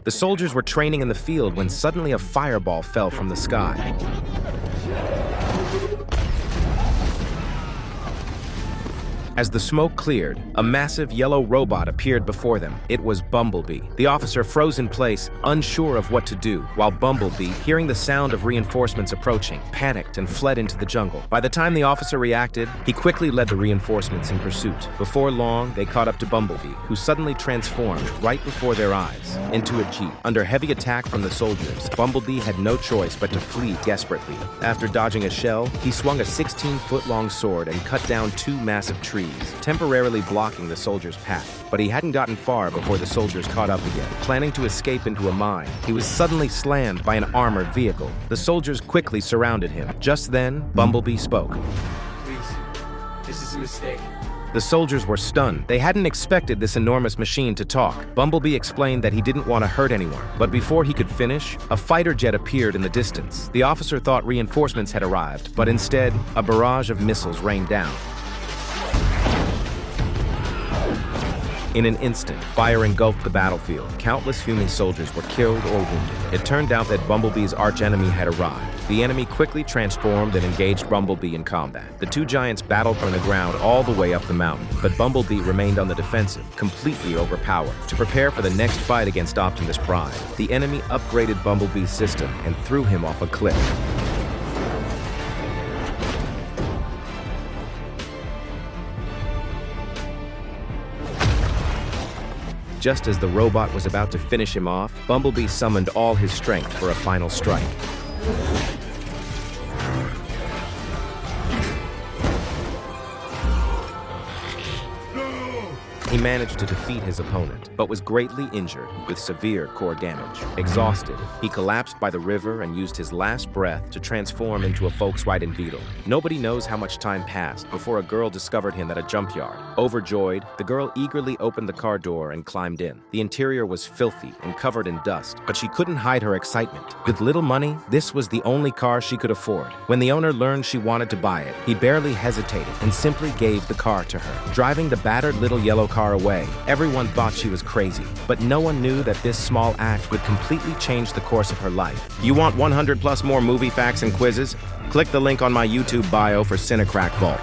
The soldiers were training in the field when suddenly a fireball fell from the sky. As the smoke cleared, a massive yellow robot appeared before them. It was Bumblebee. The officer froze in place, unsure of what to do, while Bumblebee, hearing the sound of reinforcements approaching, panicked and fled into the jungle. By the time the officer reacted, he quickly led the reinforcements in pursuit. Before long, they caught up to Bumblebee, who suddenly transformed, right before their eyes, into a jeep. Under heavy attack from the soldiers, Bumblebee had no choice but to flee desperately. After dodging a shell, he swung a 16-foot-long sword and cut down two massive trees, temporarily blocking the soldiers' path. But he hadn't gotten far before the soldiers caught up again. Planning to escape into a mine, he was suddenly slammed by an armored vehicle. The soldiers quickly surrounded him. Just then, Bumblebee spoke. Please, this is a mistake. The soldiers were stunned. They hadn't expected this enormous machine to talk. Bumblebee explained that he didn't want to hurt anyone. But before he could finish, a fighter jet appeared in the distance. The officer thought reinforcements had arrived, but instead, a barrage of missiles rained down. In an instant, fire engulfed the battlefield. Countless human soldiers were killed or wounded. It turned out that Bumblebee's archenemy had arrived. The enemy quickly transformed and engaged Bumblebee in combat. The two giants battled from the ground all the way up the mountain, but Bumblebee remained on the defensive, completely overpowered. To prepare for the next fight against Optimus Prime, the enemy upgraded Bumblebee's system and threw him off a cliff. Just as the robot was about to finish him off, Bumblebee summoned all his strength for a final strike. He managed to defeat his opponent, but was greatly injured with severe core damage. Exhausted, he collapsed by the river and used his last breath to transform into a Volkswagen Beetle. Nobody knows how much time passed before a girl discovered him at a jump yard. Overjoyed, the girl eagerly opened the car door and climbed in. The interior was filthy and covered in dust, but she couldn't hide her excitement. With little money, this was the only car she could afford. When the owner learned she wanted to buy it, he barely hesitated and simply gave the car to her. Driving the battered little yellow car away, everyone thought she was crazy, but no one knew that this small act would completely change the course of her life. You want 100+ more movie facts and quizzes? Click the link on my YouTube bio for Cinecrack Vault.